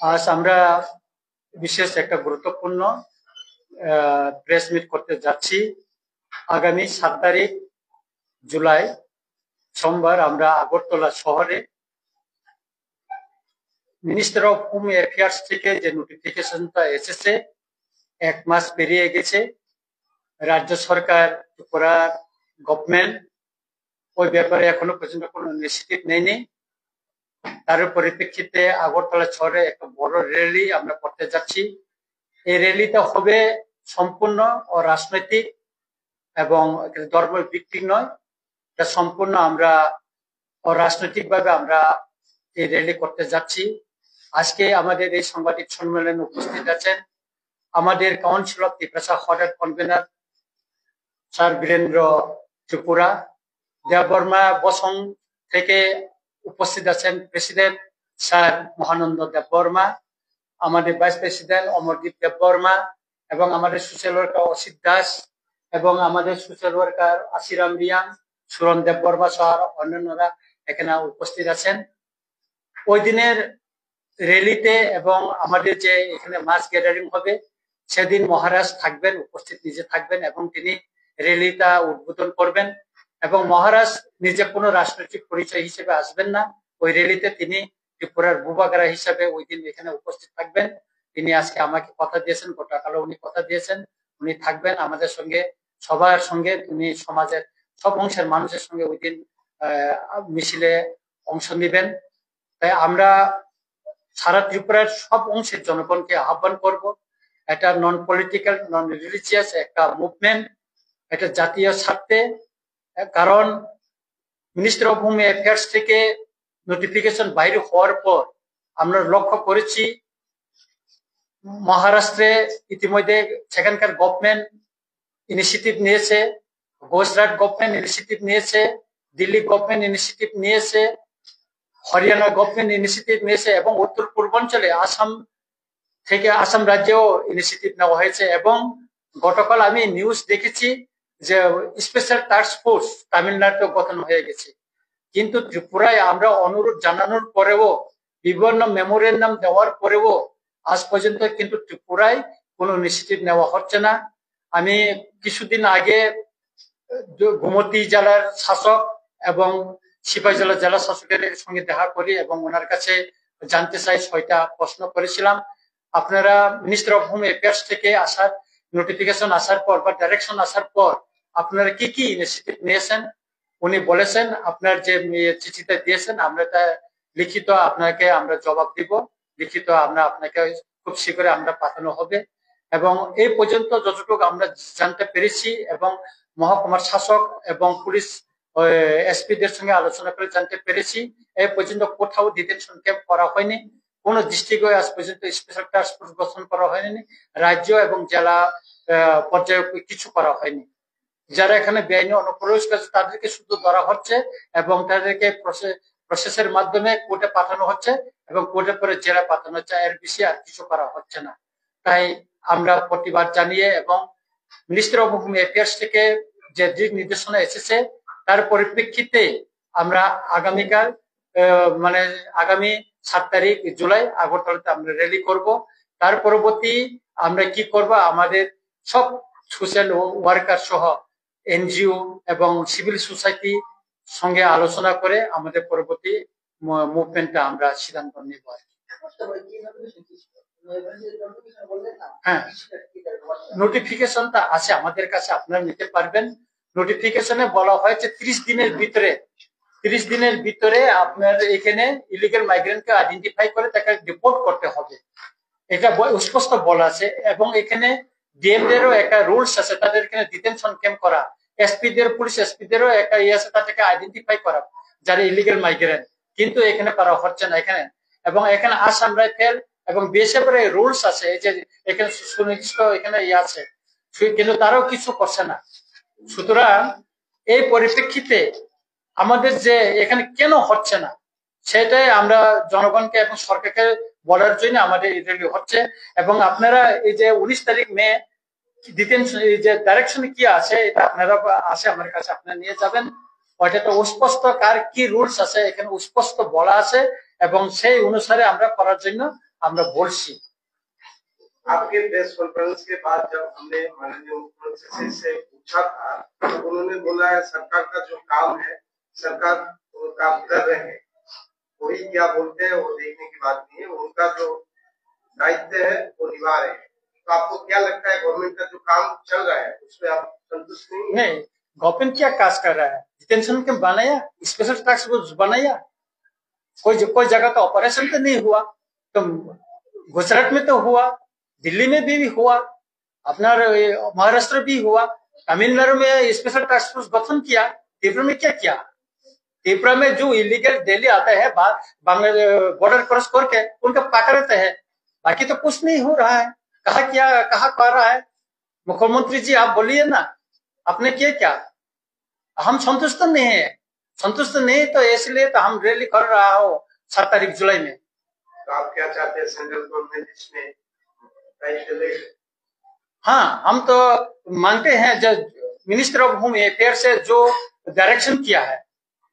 আজ আমরা বিশেষ একটা গুরুত্বপূর্ণ প্রেস মিট করতে যাচ্ছি। আগামী 7 তারিখ জুলাই সোমবার আমরা আগরতলা শহরে মিনিস্টার অফ হোম অ্যাফেয়ার্স থেকে যে নোটিফিকেশনটা এসেছে, 1 মাস পেরিয়ে গেছে। রাজ্য সরকার ত্রিপুরা গভর্নমেন্ট ওই ব্যাপারে এখনো পর্যন্ত কোনো ইনিশিয়েটিভ নেয়নি। তার পরিপ্রেক্ষিতে আগরতলা শহরে একটা বড় র্যালি আমরা করতে যাচ্ছি। এই র্যালিটা হবে সম্পূর্ণ অরাজনৈতিক এবং ধর্ম ভিত্তিক নয়, এটা সম্পূর্ণ আমরা অরাজনৈতিক ভাবে আমরা এই র্যালি করতে যাচ্ছি। আজকে আমাদের এই সাংবাদিক সম্মেলনে উপস্থিত আছেন আমাদের কাউন্সিল অফ ত্রিপুরা হঠাৎ কনভেনার স্যার বীরেন্দ্র ত্রিপুরা, দেববর্মা বসং থেকে উপস্থিত আছেন প্রেসিডেন্ট স্যার মহানন্দ দেববর্মা, আমাদের ভাইস প্রেসিডেন্ট অমরদীপ দেববর্মা, এবং আমাদের সোশ্যাল ওয়ার্কার অসিত দাস, এবং আমাদের সোশ্যাল ওয়ার্কার আশিরাম রিয়াং, সুরন দেববর্মা সহ অন্যান্যরা এখানে উপস্থিত আছেন। ওই দিনের র্যালিতে এবং আমাদের যে এখানে মাস গ্যাদারিং হবে সেদিন মহারাজ থাকবেন, উপস্থিত নিজে থাকবেন এবং তিনি র্যালিটা উদ্বোধন করবেন। এবং মহারাজ নিজে কোনো রাজনৈতিক পরিচয় হিসেবে আসবেন না, ওই র্যালিতে তিনি ত্রিপুরার বুবাগারা হিসাবে ওই দিন এখানে উপস্থিত থাকবেন। তিনি আজকে আমাকে কথা দিয়েছেন, গতকালও উনি কথা দিয়েছেন উনি থাকবেন আমাদের সঙ্গে, সবার সঙ্গে। তিনি সমাজের সব অংশের মানুষের সঙ্গে ওই দিন মিছিলে অংশ নেবেন। তাই আমরা সারা ত্রিপুরার সব অংশের জনগণকে আহ্বান করব, এটা নন পলিটিক্যাল নন রিলিজিয়াস একটা মুভমেন্ট, এটা জাতীয় স্বার্থে। কারণ মিনিস্টার অফ হোম অ্যাফেয়ার্স থেকে নোটিফিকেশন বাইরে হওয়ার পর আমরা লক্ষ্য করেছি মহারাষ্ট্রে ইতিমধ্যে সেখানকার গভর্নমেন্ট ইনিশিয়েটিভ নিয়েছে, গুজরাট গভর্নমেন্ট ইনিশিয়েটিভ নিয়েছে, দিল্লি গভর্নমেন্ট ইনিশিয়েটিভ নিয়েছে, হরিয়ানা গভর্নমেন্ট ইনিশিয়েটিভ নিয়েছে, এবং উত্তর পূর্বাঞ্চলে আসাম রাজ্যেও ইনিশিয়েটিভ নেওয়া হয়েছে। এবং গতকাল আমি নিউজ দেখেছি যে স্পেশাল টাস্ক ফোর্স তামিলনাড়ুতে গঠন হয়ে গেছে। কিন্তু ত্রিপুরায় আমরা অনুরোধ জানানোর পরেও, বিভিন্ন মেমোরেন্ডাম দেওয়ার পরেও আজ পর্যন্ত কিন্তু ত্রিপুরায় কোনো ইনিশিয়েটিভ নেওয়া হচ্ছে না। আমি কিছুদিন আগে গোমতী জেলার শাসক এবং সিপাহী জেলা শাসকের সঙ্গে দেখা করি এবং ওনার কাছে জানতে চাই 6টা প্রশ্ন করেছিলাম। আপনারা মিনিস্টার অফ হোম অ্যাফেয়ার্স থেকে আসার নোটিফিকেশন আসার পর বা ডাইরেকশন আসার পর আপনারা কি কি ইনিশিয়েটিভ নিয়েছেন? উনি বলেছেন আপনার যে চিঠিটা দিয়েছেন আমরা তা লিখিত আপনাকে আমরা জবাব দিব, লিখিত আমরা আপনাকে খুব শীঘ্রই আমরা পাঠানো হবে। এবং এই পর্যন্ত যতটুকু আমরা জানতে পেরেছি এবং মহকুমার শাসক এবং পুলিশ এসপিদের সঙ্গে আলোচনা করে জানতে পেরেছি, এই পর্যন্ত কোথাও ডিটেনশন ক্যাম্প করা হয়নি, কোন ডিস্ট্রিক্টে আজ পর্যন্ত স্পেশাল টাস্ক ফোর্স গঠন করা হয়নি, রাজ্য এবং জেলা পর্যায়ে কিছু করা হয়নি। যারা এখানে বেআইনি অনুপ্রবেশ করছে তাদেরকে শুধু ধরা হচ্ছে এবং তাদেরকে প্রসেসের মাধ্যমে কোর্টে পাঠানো হচ্ছে এবং কোর্টে পরে জেলা পাঠানো হচ্ছে, এর বেশি আর কিছু করা হচ্ছে না। তাই আমরা প্রতিবাদ জানিয়ে এবং মিনিস্টার অফ হোম অ্যাফেয়ার্স থেকে যে দিক নির্দেশনা এসেছে তার পরিপ্রেক্ষিতে আমরা আগামীকাল মানে আগামী 7 তারিখ জুলাই আগরতলাতে আমরা র্যালি করব। তার পরবর্তী আমরা কি করব, আমাদের সব সোশ্যাল ওয়ার্কার সহ এনজিও এবং সিভিল সোসাইটি সঙ্গে আলোচনা করে আমাদের পরবর্তী মুভমেন্টটা আমরা সিদ্ধান্ত নেব। হ্যাঁ, নোটিফিকেশনটা আছে আমাদের কাছে, আপনারা নিতে পারবেন। নোটিফিকেশনে বলা হয়েছে 30 দিনের ভিতরে আপনার এখানে ইলিগাল মাইগ্রেন্টকে আইডেন্টিফাই করে তাকে রিপোর্ট করতে হবে, এটা স্পষ্ট বলা আছে। এবং এখানে ডিএম দেরও একটা রুলস আছে, তাদের এখানে ডিটেনশন ক্যাম্প করা, এসপি দের পুলিশ এসপি দেরও একটা ইয়ে আছে, তাদেরকে আইডেন্টিফাই করা যারা ইলিগাল মাইগ্রেন্ট, কিন্তু এখানে করা হচ্ছে না এখানে। এবং এখানে আসাম রাইফেল এবং বিএসএফ এর রুলস আছে, এই যে এখানে সুনির্দিষ্ট এখানে ইয়ে আছে, কিন্তু তারাও কিছু করছে না। সুতরাং এই পরিপ্রেক্ষিতে আমাদের যে এখানে কেন হচ্ছে না সেটাই আমরা জনগণকে এবং সরকারকে বলার জন্য আমাদের র্যালি হচ্ছে। এবং আপনারা এই যে 19 তারিখ মে ডিটেনশন যে ডাইরেকশনে কি আছে এটা আপনারা আসে আমার কাছে আপনারা নিয়ে যাবেন, ওইটা তো স্পষ্ট কার কি রুলস আছে এখানে স্পষ্ট বলা আছে এবং সেই অনুসারে আমরা করার জন্য আমরা বলছি। आपके प्रेस कॉन्फ्रेंस के बाद जब हमने माननीय मुख्यमंत्री से पूछा था तो उन्होंने बोला है सरकार का जो काम है सरकार वो काम कर रहे हैं, कोई क्या बोलते हैं वो देखने की बात नहीं है, उनका जो दायित्व है वो निभा रहे हैं। तो आपको क्या लगता है गवर्नमेंट का जो काम चल रहा है उसमें आप संतुष्ट नहीं? गवर्नमेंट क्या काज कर रहा है? डिटेंशन कैंप बनाया, स्पेशल टास्क फोर्स बनाया, कोई जगह तो ऑपरेशन तो नहीं हुआ। तो गुजरात में तो हुआ, दिल्ली में भी हुआ, अपना महाराष्ट्र भी हुआ, तमिलनाडु में स्पेशल टास्क फोर्स गठन किया। त्रिपुरा में क्या किया? त्रिपुरा में जो इलीगल दिल्ली आता है बांग्लादेश बॉर्डर क्रॉस करके उनका पकड़ते हैं, बाकी तो कुछ नहीं हो रहा है। कहा कर रहा है? मुख्यमंत्री जी आप बोलिए ना, आपने किया क्या? हम संतुष्ट नहीं है। संतुष्ट नहीं तो इसलिए तो हम रैली कर रहा हो 7 तारीख जुलाई में। तो आप क्या चाहते हैं सेंट्रल गवर्नमेंट इसमें? हाँ, हम तो मानते हैं जो मिनिस्टर ऑफ होम अफेयर से जो डायरेक्शन किया है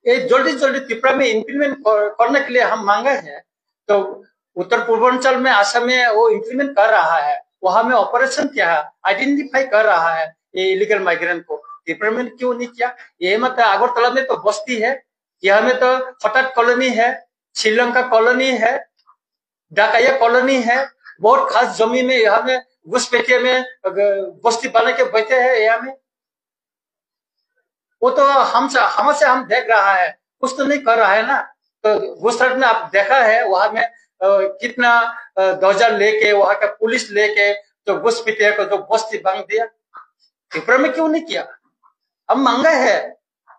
ये जल्दी त्रिपुरा में इम्प्लीमेंट करने के लिए हम मांगे हैं। तो उत्तर पूर्वांचल में असम में वो इम्प्लीमेंट कर रहा है, वहां में ऑपरेशन किया है, आइडेंटिफाई कर रहा है ये इलीगल माइग्रेंट को। त्रिपुरा में क्यों नहीं किया? ये मतलब अगरतला में तो बस्ती है, यहाँ में तो फटाट कॉलोनी है, श्रीलंका कॉलोनी है, डाकाया कॉलोनी है, बहुत खास जमीन में यहाँ में घुसपैठिया में बस्ती बना के बैठे हैं। यहाँ में वो तो हमसे हम देख रहा है, कुछ तो नहीं कर रहा है ना। तो गुजरात में आप देखा है वहां में कितना ध्वजा लेके वहां का पुलिस लेके तो घुसपैठिया को जो बस्ती बांध दिया। त्रिपुरा में क्यों नहीं किया? हम मांगा है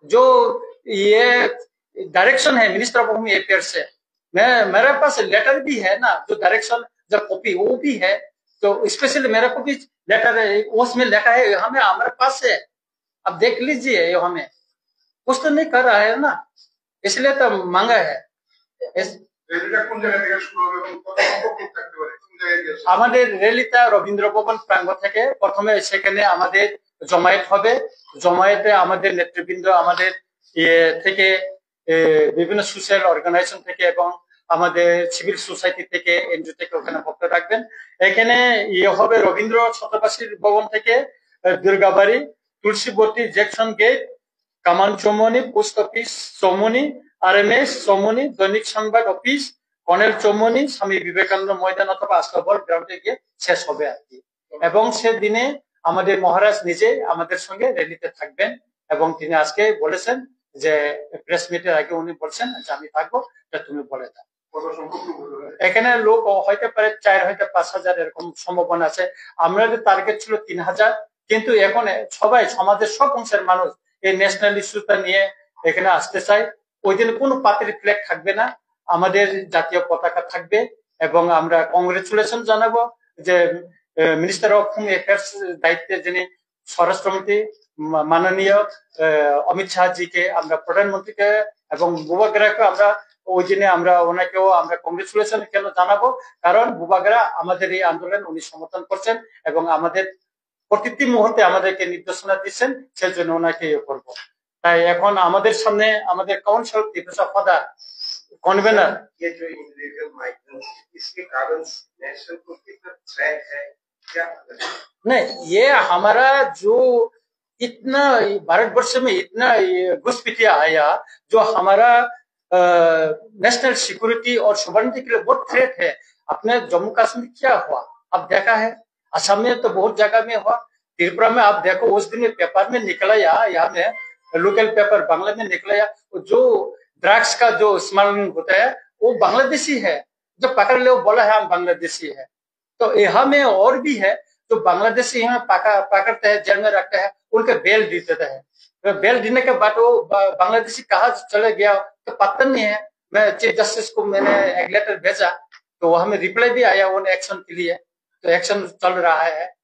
जो ये डायरेक्शन है मिनिस्टर ऑफ होम अफेयर से। मेरे पास लेटर भी है ना, जो डायरेक्शन जो कॉपी वो भी है। तो स्पेशली मेरे को भी लेटर है, उसमें लिखा है, हमें हमारे पास है, अब देख लीजिए। ये हमें कुछ तो नहीं कर रहा है ना, इसलिए तो मांगा है। আমাদের রেলিটা রবীন্দ্র ভবন প্রাঙ্গণ থেকে প্রথমে সেখানে আমাদের জমায়েত হবে। জমায়েতে আমাদের নেতৃবৃন্দ আমাদের থেকে বিভিন্ন সোশ্যাল অর্গানাইজেশন থেকে এবং আমাদের সিভিল সোসাইটি থেকে এনজিও থেকে ওখানে বক্তব্য রাখবেন। এখানে হবে রবীন্দ্র শতবার্ষিক ভবন থেকে দুর্গাবাড়ি, তুলসীবতী জেকশন গেট, কামান Chaumoni, post office Chaumoni, RMS Chaumoni, দৈনিক সংবাদ অফিস, কর্নেল চৌমনি, স্বামী বিবেকানন্দ ময়দান অথবা আস্তাবল গ্রাউন্ডে গিয়ে শেষ হবে আর কি। এবং সেদিনে আমাদের মহারাজ নিজে আমাদের সঙ্গে র্যালিতে থাকবেন এবং তিনি আজকে বলেছেন যে প্রেস মিটের আগে উনি বলছেন যে আমি থাকবো, তুমি বলে দাও। এখানে লোক হয়তো পারে 4 হয়তো 5,000 এরকম সম্ভাবনা আছে। আমাদের টার্গেট ছিল 3,000, কিন্তু এখন সবাই সমাজের সব অংশের মানুষ এই ন্যাশনাল ইস্যুটা নিয়ে এখানে আসতে চায়। ওই দিন কোনো পাতের ফ্ল্যাগ থাকবে না, আমাদের জাতীয় পতাকা থাকবে এবং আমরা কংগ্রেচুলেশন জানাবো যে মিনিস্টার অফ হোম অ্যাফেয়ার্স দায়িত্বে যিনি স্বরাষ্ট্রমন্ত্রী মাননীয় অমিত শাহজিকে, আমরা প্রধানমন্ত্রীকে এবং বুবাগরাকে আমরা ওই দিনে আমরা ওনাকেও আমরা কংগ্রেচুলেশন কেন জানাবো, কারণ বুবাগরা আমাদের এই আন্দোলন উনি সমর্থন করছেন এবং আমাদের প্রতিটি মুহূর্তে আমাদেরকে নির্দেশনা দিচ্ছেন, সেজন্য ওনাকে ইয়ে করবো। তাই এখন আমাদের সামনে আমাদের কাউন্সিল ফাদার कन्वेनर ये जो इलीगल माइग्रेंट्स इसके कारण नेशनल को कितना थ्रेट है क्या? नहीं, ये हमारा जो इतना भारतवर्ष में इतना घुसपैठिया आया जो हमारा नेशनल सिक्योरिटी और सॉवरेनिटी के लिए बहुत थ्रेट है। अपने जम्मू कश्मीर क्या हुआ अब देखा है, असम में तो बहुत जगह में हुआ, त्रिपुरा में आप देखो उस दिन पेपर में निकला, यहाँ में लोकल पेपर बांग्ला में निकला, जो ड्रग्स का जो स्मगलिंग होता है वो बांग्लादेशी है, जो पकड़ ले वो बोला है हम बांग्लादेशी है। तो यहाँ में और भी है जो बांग्लादेशी यहाँ पकड़ते हैं, जेल में रखते हैं, उनके बेल दे देते हैं। तो बेल देने के बाद वो बांग्लादेशी कहाँ चले गया तो पता नहीं है। मैं चीफ जस्टिस को मैंने एक लेटर भेजा, तो वहां में रिप्लाई भी आया उन एक्शन के लिए, तो एक्शन चल रहा है।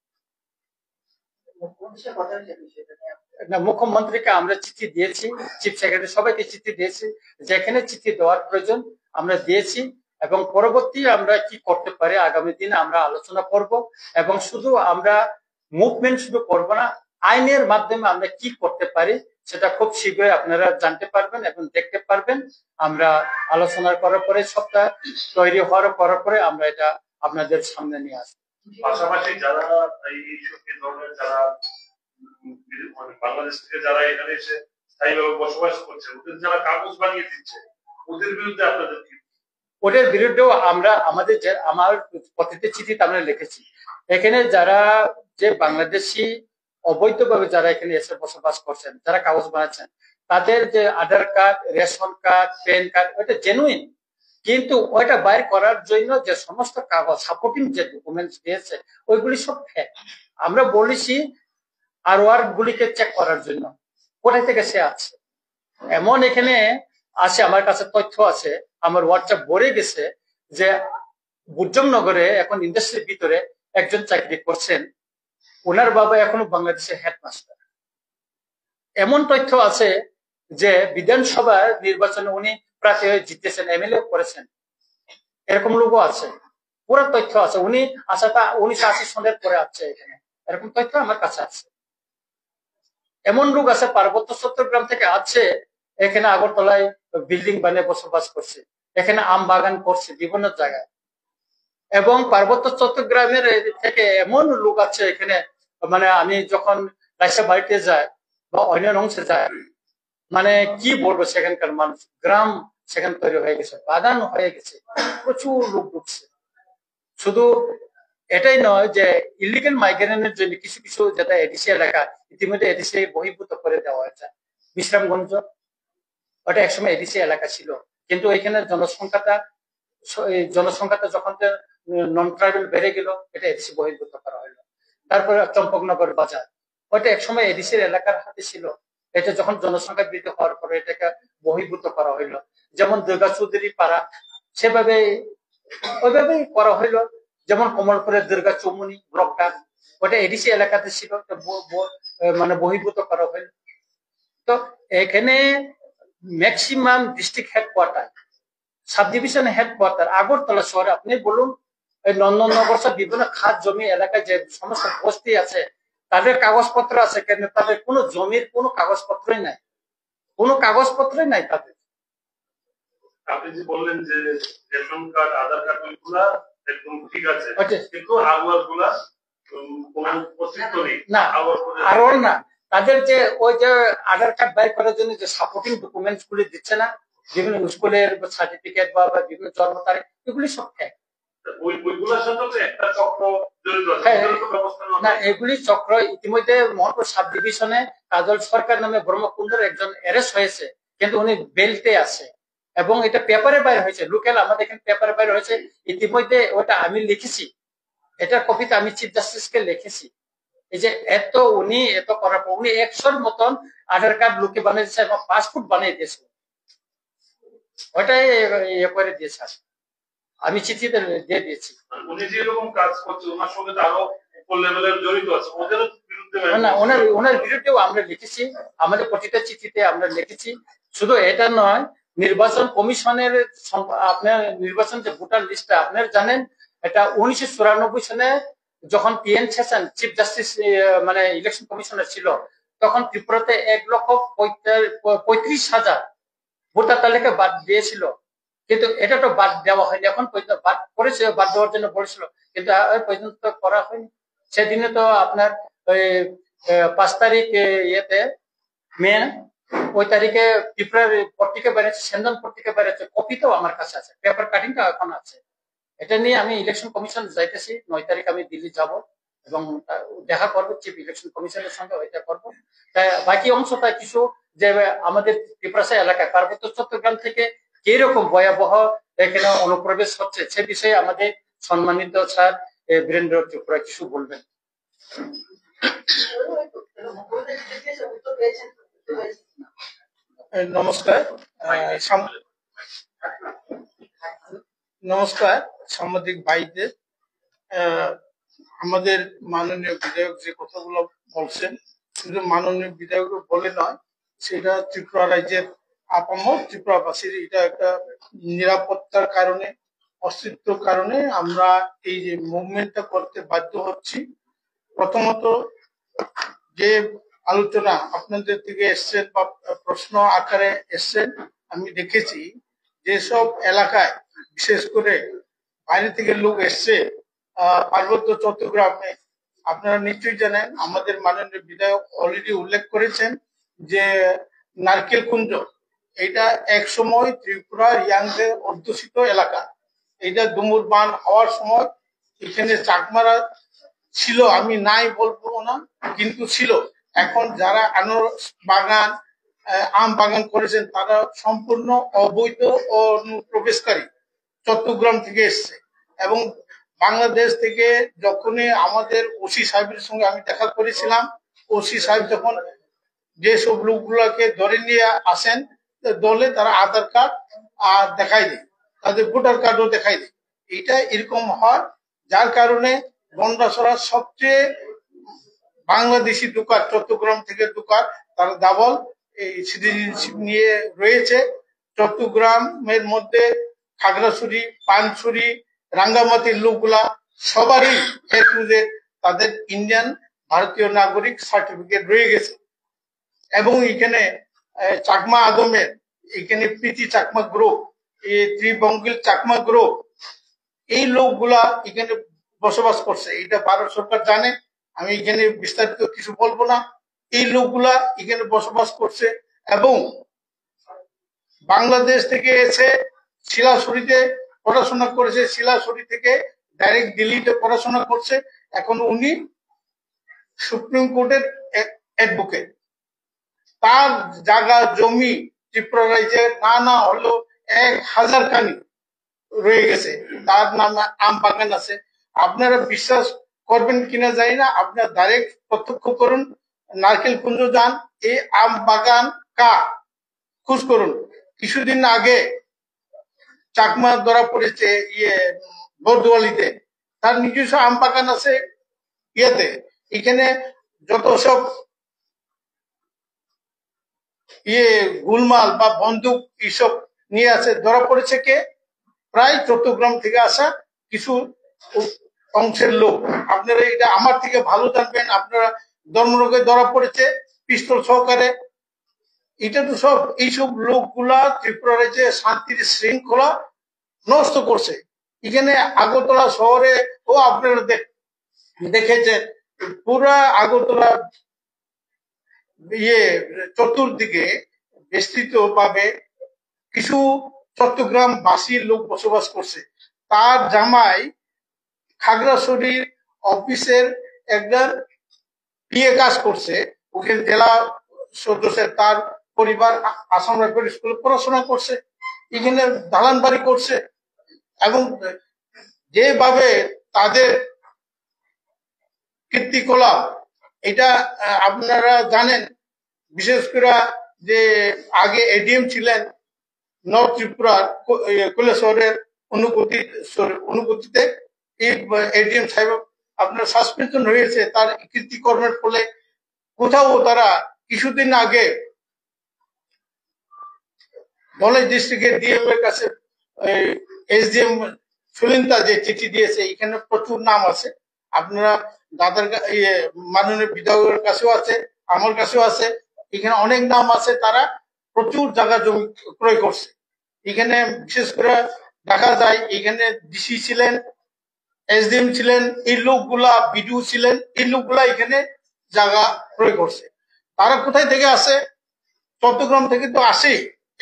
মুখ্যমন্ত্রীকে আমরা চিঠি দিয়েছি, চিফ সেক্রেটারি সবাইকে চিঠি দিয়েছি, যেখানে চিঠি দেওয়ার প্রয়োজন আমরা দিয়েছি এবং পরবর্তী আমরা কি করতে পারি আগামী দিনে আমরা আলোচনা করব। এবং শুধু আমরা মুভমেন্ট শুধু করব না, আইনের মাধ্যমে আমরা কি করতে পারি সেটা খুব শীঘ্রই আপনারা জানতে পারবেন এবং দেখতে পারবেন। আমরা আলোচনা করার পরে সবটা তৈরি হওয়ার পরে আমরা এটা আপনাদের সামনে নিয়ে আসবো। পাশাপাশি যারা এই ধরনের যারা বাংলাদেশ থেকে যারা এখানে এসে স্থায়ীভাবে বসবাস করছে, ওদের যারা কাগজ বানিয়ে দিচ্ছে, ওদের বিরুদ্ধে আপনাদের কি? ওদের বিরুদ্ধেও আমরা আমার প্রতিটি চিঠিতে আমরা লিখেছি, এখানে যারা যে বাংলাদেশি অবৈধভাবে যারা এখানে এসে বসবাস করছেন, যারা কাগজ বানাচ্ছেন, তাদের যে Aadhaar card, ration card, PAN card, ওটা জেনুইন, কিন্তু ওইটা বাইর করার জন্য যে সমস্ত কাগজ সাপোর্টিং যে ডকুমেন্টস দিয়েছে ওইগুলি সব ফেক। আমরা বলেছি আর ওয়ার্ড গুলিকে চেক করার জন্য কোথায় থেকে সে আছে। এমন এখানে আছে, আমার কাছে তথ্য আছে, আমার হোয়াটসঅ্যাপ ভরে গেছে যে বুর্জমনগরে এখন ইন্ডাস্ট্রির ভিতরে একজন চাকরি করছেন, ওনার বাবা এখনো বাংলাদেশের হেডমাস্টার। এমন তথ্য আছে যে বিধানসভার নির্বাচনে উনি প্রার্থী হয়ে জিতেছেন, এমএলএ করেছেন, এরকম লোকও আছে। পুরো তথ্য আছে, উনি আসাটা 1980 সনের পরে আছে এখানে, এরকম তথ্য আমার কাছে আছে। এমন লোক আছে পার্বত্য চট্টগ্রাম থেকে আছে, এখানে আগরতলায় বিল্ডিং বানিয়ে বসবাস করছে, এখানে আম বাগান করছে বিভিন্ন জায়গায়। এবং পার্বত্য চট্টগ্রামের থেকে এমন লোক আছে এখানে, মানে আমি যখন রাজশাহী বাড়িতে যাই বা অন্য অংশে যায়, মানে কি বলবো, সেখানকার মানুষ, গ্রাম সেখানে তৈরি হয়ে গেছে, বাগান হয়ে গেছে, প্রচুর লোক ঢুকছে। শুধু এটাই নয় যে ইলিগাল মাইগ্রেশনের জন্য কিছু কিছু যেটা এডিসি এলাকা ইতিমধ্যে এডিসি বহির্ভূত করে দেওয়া হয়েছে। বিশ্রামগঞ্জ ওটা একসময় এডিসি এলাকা ছিল, কিন্তু এখানে জনসংখ্যাটা যখন নন ট্রাইবেল বেড়ে গেল, এটা এডিসি বহির্ভূত করা হলো। তারপরে চম্পকনগর বাজার, ওটা একসময় এডিসির এলাকার হাতে ছিল, এটা যখন জনসংখ্যা বৃদ্ধি হওয়ার পরে এটাকে বহির্ভূত করা হইলো। যেমন দুর্গা চৌধুরী পাড়া, সেভাবে ওইভাবেই করা হইলো। যেমন কমলপুরের দুর্গা চৌমুনি ব্লকটা, ওটা এডিসি এলাকাতে ছিল, মানে বহির্ভূত করা হইলো। তো এখানে maximum district headquarter, sub division headquarter Agartala শহরে, আপনি বলুন এই নন্দননগর সব বিভিন্ন খাত জমি এলাকায় যে সমস্ত বস্তি আছে, তাদের কাগজপত্র আছে, কেন তাদের কোনো জমির কোনো কাগজপত্রই নাই, কোনো কাগজপত্রই নাই তাদের। আপনি যে বললেন যে রেশন কার্ড, আধার কার্ড ওইগুলা একদম ঠিক আছে, কিন্তু আগুয়ার গুলা কোনো অস্তিত্ব নেই না, আরো না, তাদের যে ওই যে আধার কার্ড বাইর করার জন্য যে সাপোর্টিং ডকুমেন্টস গুলি দিচ্ছে না, বিভিন্ন স্কুলের সার্টিফিকেট বা বিভিন্ন জন্ম তারিখ, এগুলি সব ফেক। না, এগুলি চক্র ইতিমধ্যে মোহনপুর সাব ডিভিশনে কাজল সরকার নামে ব্রহ্মকুণ্ডের একজন অ্যারেস্ট হয়েছে, কিন্তু উনি বেল্টে আছে এবং এটা পেপারে বাইরে হয়েছে, লোকাল আমাদের এখানে পেপারে বাইরে হয়েছে ইতিমধ্যে। ওটা আমি লিখেছি, এটার কপিতে আমি চিফ জাস্টিসকে লিখেছি। এই যে উনি এত করার পর উনি 100-র মতন আধার কার্ড লোকে বানিয়ে দিয়েছে এবং পাসপোর্ট বানিয়ে দিয়েছে, ওইটাই ইয়ে করে দিয়েছে, আমি চিঠিতে দিয়ে দিয়েছি। উনি যে এরকম কাজ করছে, ওনার সঙ্গে আরো উপর লেভেলের জড়িত আছে, ওদের বিরুদ্ধে না, ওনার বিরুদ্ধেও আমরা লিখেছি, আমাদের প্রতিটা চিঠিতে আমরা লিখেছি। শুধু এটা নয়, নির্বাচন কমিশনের আপনার নির্বাচন যে ভোটার লিস্টটা আপনারা জানেন, এটা 1994 সনে যখন পিএন সেশন চিফ জাস্টিস মানে ইলেকশন কমিশনার ছিল, তখন ত্রিপুরাতে 1,35,000 ভোটার তালিকা বাদ দিয়েছিল, কিন্তু এটা তো বাদ দেওয়া হয়নি, এখন পর্যন্ত বাদ করেছে, বাদ দেওয়ার জন্য বলেছিল, কিন্তু পর্যন্ত করা হয়নি। সেদিনে তো আপনার ওই 5 তারিখ ইয়েতে মে, ওই তারিখে ত্রিপুরার পত্রিকা বেড়েছে, সেন্দন পত্রিকা বেড়েছে, কপি তো আমার কাছে আছে, পেপার কাটিংটা এখন আছে। এটা নিয়ে আমি ইলেকশন কমিশন যাইতেছি, 9 তারিখ আমি দিল্লি যাব এবং দেখা করবো চিফ ইলেকশন কমিশনের সঙ্গে, ওইটা করবো। তাই বাকি অংশটা কিছু যে আমাদের ত্রিপুরা এলাকায় পার্বত্য চট্টগ্রাম থেকে কিরকম ভয়াবহ এখানে অনুপ্রবেশ হচ্ছে, সে বিষয়ে আমাদের সম্মানিত স্যার বীরেন্দ্র ত্রিপুরা কিছু বলবেন। নমস্কার, নমস্কার সাংবাদিক ভাইদের। আমাদের মাননীয় বিধায়ক যে কথাগুলো বলছেন, শুধু মাননীয় বিধায়ক বলে নয়, সেটা ত্রিপুরা রাজ্যের আপামর ত্রিপুরাবাসীর এটা একটা নিরাপত্তার কারণে, অস্তিত্বের কারণে আমরা এই যে মুভমেন্টটা করতে বাধ্য হচ্ছি। প্রথমত যে আলোচনা আপনাদের থেকে এসছেন বা প্রশ্ন আকারে এসছেন, আমি দেখেছি যেসব এলাকায় বিশেষ করে বাইরে থেকে লোক এসছে, পার্বত্য চট্টগ্রামে আপনারা নিশ্চয়ই জানেন, আমাদের মাননীয় বিধায়ক অলরেডি উল্লেখ করেছেন যে নারকেল কুঞ্জ এটা এক সময় ত্রিপুরা ইয়াংদের অধ্যুষিত এলাকা। এটা ডুমুর বান হওয়ার সময় এখানে চাকমারা ছিল, আমি নাই বলবো না, কিন্তু ছিল। এখন যারা আনারস বাগান আম বাগান করেছেন তারা সম্পূর্ণ অবৈধ ও অনুপ্রবেশকারী, চট্টগ্রাম থেকে এসছে। এবং বাংলাদেশ থেকে যখনই আমাদের ওসি সাহেবের সঙ্গে আমি দেখা করেছিলাম, ওসি সাহেব যখন যেসব লোকগুলোকে ধরে নিয়ে আসেন দলে, তারা আধার কার্ড আর দেখাই দেয়, তাদের ভোটার কার্ডও দেখাই দেয়। এটা এরকম হয়, যার কারণে গন্ডাছড়া সবচেয়ে বাংলাদেশি দোকান, চট্টগ্রাম থেকে দোকান, তারা ডাবল এই সিটিজেনশিপ নিয়ে রয়েছে। চট্টগ্রামের মধ্যে খাগড়াছড়ি, পানছড়ি, রাঙ্গামাটির লোকগুলা সবারই তাদের ইন্ডিয়ান ভারতীয় নাগরিক সার্টিফিকেট রয়ে গেছে। এবং এখানে চাকমা আদমের এখানে প্রীতি চাকমা গ্রুপ, এই ত্রিবঙ্গিল চাকমা গ্রুপ, এই লোকগুলা এখানে বসবাস করছে। এটা ভারত সরকার জানে, আমি এখানে বিস্তারিত কিছু বলবো না। এই লোকগুলা এখানে বসবাস করছে এবং বাংলাদেশ থেকে এসে শিলাছড়িতে পড়াশোনা করেছে, শিলাছড়ি থেকে ডাইরেক্ট দিল্লিতে পড়াশোনা করছে। এখন উনি সুপ্রিম কোর্টের অ্যাডভোকেট। তার জায়গা জমি ত্রিপুরা রাজ্যে না হলেও 1000 খানি রয়ে গেছে, তার নামে আম বাগান আছে। আপনারা বিশ্বাস করবেন কিনা জানি না, আপনারা ডাইরেক্ট প্রত্যক্ষ করুন, নারকেল কুঞ্জ যান, এই আম বাগান কার খোঁজ করুন। কিছুদিন আগে চাকমা ধরা পড়েছে বরদুয়ালিতে, তার নিজস্ব আম বাগান আছে ইয়েতে। এখানে যত সব গুলমাল বা বন্দুক এইসব নিয়ে আছে, ধরা পড়েছে কে? প্রায় চট্টগ্রাম থেকে আসা কিছু অংশের লোক। আপনারা এটা আমার থেকে ভালো জানবেন, আপনারা ধর্মরোগে ধরা পড়েছে পিস্তল সহকারে। এটা তো সব এইসব লোকগুলা ত্রিপুরা রাজ্যে শান্তির শৃঙ্খলা নষ্ট করছে। এখানে আগরতলা শহরে আপনারা দেখেছেন, পুরা আগরতলা চতুর্দিকে বিস্তৃত ভাবে কিছু চট্টগ্রাম বাসীর লোক বসবাস করছে। তার জামাই খাগড়াছড়ির অফিসের একজন পিএ কাজ করছে, ওখানে জেলা সদস্যের তার পরিবার আসাম রাইফেল স্কুলে পড়াশোনা করছে, এখানে দালান বাড়ি করছে। এবং যেভাবে তাদের কীর্তিকলাপ, এটা আপনারা জানেন। বিশেষ করে যে আগে এডিএম ছিলেন নর্থ ত্রিপুরার কৈলাসহরের অনুভূতিতে, এই এডিএম সাহেব আপনার সাসপেনশন হয়েছে তার কীর্তিকর্মের ফলে। কোথাও তারা কিছুদিন আগে ধলাই ডিস্ট্রিক্টের ডিএম এর কাছে এসডিএম সুলিন্তা যে চিঠি দিয়েছে, এখানে প্রচুর নাম আছে। আপনারা দাদার মাননীয় বিধায়কের কাছেও আছে, আমার কাছেও আছে, এখানে অনেক নাম আছে। তারা প্রচুর জায়গা জমি ক্রয় করছে। এখানে বিশেষ করে দেখা যায় এখানে ডিসি ছিলেন, এসডিএম ছিলেন, এই লোকগুলা বিডিও ছিলেন, এই লোকগুলা এখানে জায়গা ক্রয় করছে। তারা কোথায় থেকে আসে? চট্টগ্রাম থেকে তো আসে,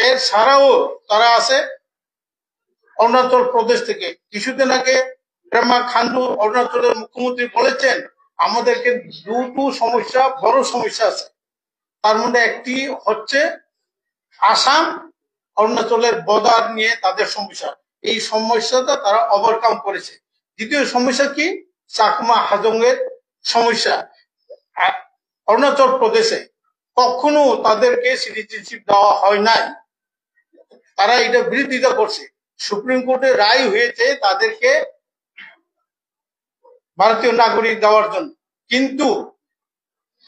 এর ছাড়াও তারা আসে অরুণাচল প্রদেশ থেকে। কিছুদিন আগে প্রেমা খান্ডু অরুণাচলের মুখ্যমন্ত্রী বলেছেন আমাদেরকে দুটো সমস্যা, বড় সমস্যা আছে। তার মধ্যে একটি হচ্ছে আসাম অরুণাচলের বর্ডার নিয়ে তাদের সমস্যা, এই সমস্যাটা তারা ওভারকাম করেছে। দ্বিতীয় সমস্যা কি? চাকমা হাজংয়ের সমস্যা। অরুণাচল প্রদেশে কখনো তাদেরকে সিটিজেনশিপ দেওয়া হয় নাই, তারা এটা বিরোধিতা করছে। সুপ্রিম কোর্টের রায় হয়েছে তাদেরকে ভারতীয় নাগরিক দেওয়ার জন্য, কিন্তু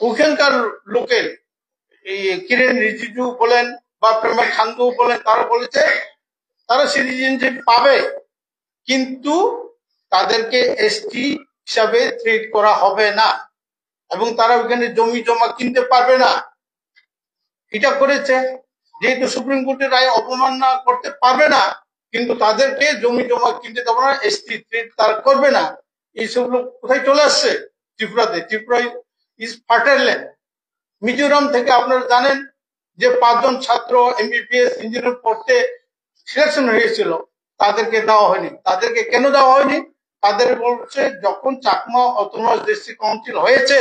ওখানকার লোকের কিরেন রিজিজু বলেন বা প্রেমা খান্ডু বলেন, তারা বলেছে তারা সিটিজেনশিপ পাবে, কিন্তু তাদেরকে এসটি হিসাবে ট্রিট করা হবে না। এবং তারা ওইখানে জমি জমা কিনতে পারবে না। এটা করেছে যেহেতু সুপ্রিম কোর্টের রায় অবমাননা করতে পারবে না, কিন্তু তাদেরকে জমি জমা কিনতে দেবো না, এসটি তারা করবে না। এইসব লোক কোথায় চলে আসছে? ত্রিপুরাতে। Tripura is fertile land. Mizoram থেকে আপনারা জানেন যে 5 জন ছাত্র এমবিবিএস ইঞ্জিনিয়ার পড়তে সিলেকশন হয়েছিল, তাদেরকে দেওয়া হয়নি। তাদেরকে কেন দেওয়া হয়নি? তাদের বলছে যখন চাকমা অটোনমাস ডিস্ট্রিক্ট কাউন্সিল হয়েছে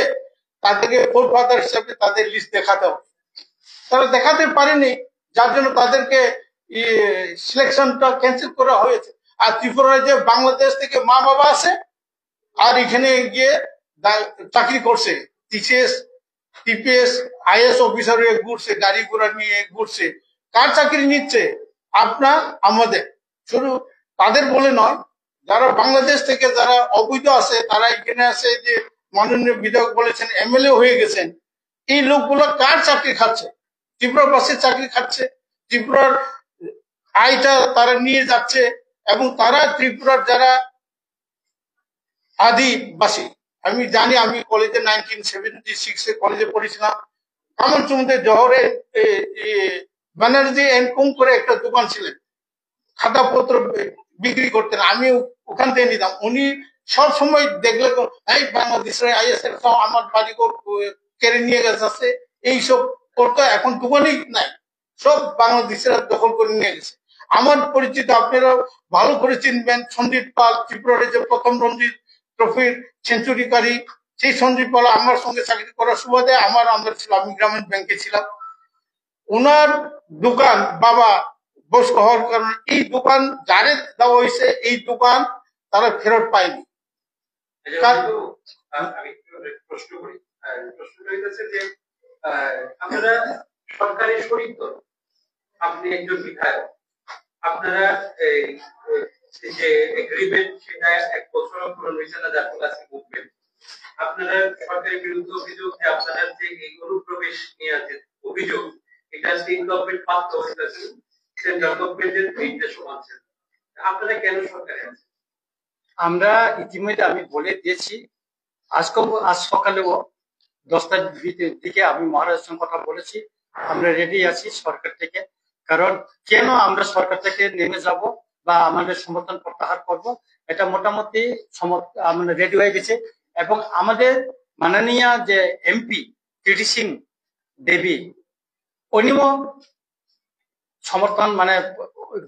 তাদেরকে কোর্ট ফাদার হিসাবে তাদের লিস্ট দেখাতে হবে। তারা দেখাতে পারেনি, যার জন্য তাদেরকে সিলেকশনটা ক্যান্সেল করা হয়েছে। আর ত্রিপুরায় যে বাংলাদেশ থেকে মা বাবা আছে আর এখানে গিয়ে চাকরি করছে, টিসিএস টিপিএস আইএস অফিসার হয়ে ঘুরছে, গাড়ি ঘোড়া নিয়ে ঘুরছে। কার চাকরি নিচ্ছে? আপনার আমাদের। শুধু তাদের বলে নয়, যারা বাংলাদেশ থেকে যারা অবৈধ আছে তারা এখানে আছে, যে মাননীয় বিধায়ক বলেছেন এমএলএ হয়ে গেছেন, এই লোকগুলো কার চাকরি খাচ্ছে? ত্রিপুরাবাসীর চাকরি খাচ্ছে, ত্রিপুরার আয়টা তারা নিয়ে যাচ্ছে। এবং তারা ত্রিপুরার যারা আদিবাসী, আমি জানি, আমি কলেজে 1976 কলেজে পড়েছিলাম। কামনচুমতে জহরে ব্যানার্জি এন্ড কুম করে একটা দোকান ছিলেন, খাতাপত্র বিক্রি করতেন, আমি ওখান থেকে নিতাম। উনি সব সময় দেখলে এই বাংলাদেশের আইএসএল আমার বাড়ি কেড়ে নিয়ে গেছে, এইসব করতো। এখন দোকানই নাই, সব বাংলাদেশের দখল করে নিয়ে গেছে। আমার পরিচিত, আপনারা ভালো করে চিনবেন, সন্দীপ পাল, ত্রিপুরার যে প্রথম রঞ্জি ট্রফির সেঞ্চুরিকারী, সেই সন্দীপ পাল আমার সঙ্গে চাকরি করার সুবাদে আমার আন্দার ছিল, আমি গ্রামীণ ব্যাংকে ছিলাম। ওনার দোকান বাবা বয়স্ক হওয়ার কারণে এই দোকান যারে দেওয়া হয়েছে, এই দোকান তারা ফেরত পায়নি। আমি প্রশ্ন করি, প্রশ্নটা হইতেছে যে আপনারা সরকারি শরিক দল, আপনি একজন বিধায়ক, আপনারা যে এগ্রিমেন্ট সেটা 1 বছর পূরণ হয়েছে না, যার ফলে আজকে মুভমেন্ট, আপনারা সরকারের বিরুদ্ধে অভিযোগ যে আপনারা যে এই অনুপ্রবেশ নিয়ে আছে অভিযোগ, এটা স্টেট গভর্নমেন্ট পাত্র হইতেছে, সেন্ট্রাল গভর্নমেন্টের নির্দেশ মানছেন, আপনারা কেন সরকারে আছেন? আমরা ইতিমধ্যে আমি বলে দিয়েছি, আজ সকালেও 10টার দিকে আমি মহারাজের সঙ্গে কথা বলেছি, আমরা রেডি আছি সরকার থেকে। কারণ কেন আমরা সরকার থেকে নেমে যাব বা আমাদের সমর্থন প্রত্যাহার করব, এটা মোটামুটি আমরা রেডি হয়ে গেছে। এবং আমাদের মাননীয় যে এমপি টিটি সিং দেবী, উনিও সমর্থন মানে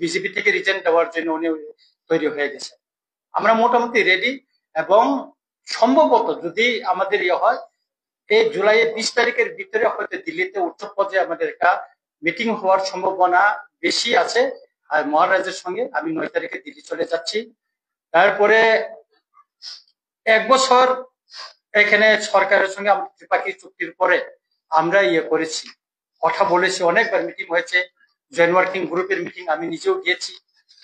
বিজেপি থেকে রিজাইন দেওয়ার জন্য উনি তৈরি হয়ে গেছে। আমরা মোটামুটি রেডি, এবং সম্ভবত যদি আমাদের ইয়ে হয়, এই জুলাইয়ের 20 তারিখের ভিতরে হয়তো দিল্লিতে উচ্চ পর্যায়ে আমাদের একটা মিটিং হওয়ার সম্ভাবনা বেশি আছে। আর মহারাজের সঙ্গে আমি 9 তারিখে দিল্লি চলে যাচ্ছি। তারপরে 1 বছর এখানে সরকারের সঙ্গে আমরা ত্রিপাক্ষী চুক্তির পরে আমরা ইয়ে করেছি, কথা বলেছি, অনেকবার মিটিং হয়েছে, জয়েন্ট ওয়ার্কিং গ্রুপের মিটিং আমি নিজেও গিয়েছি।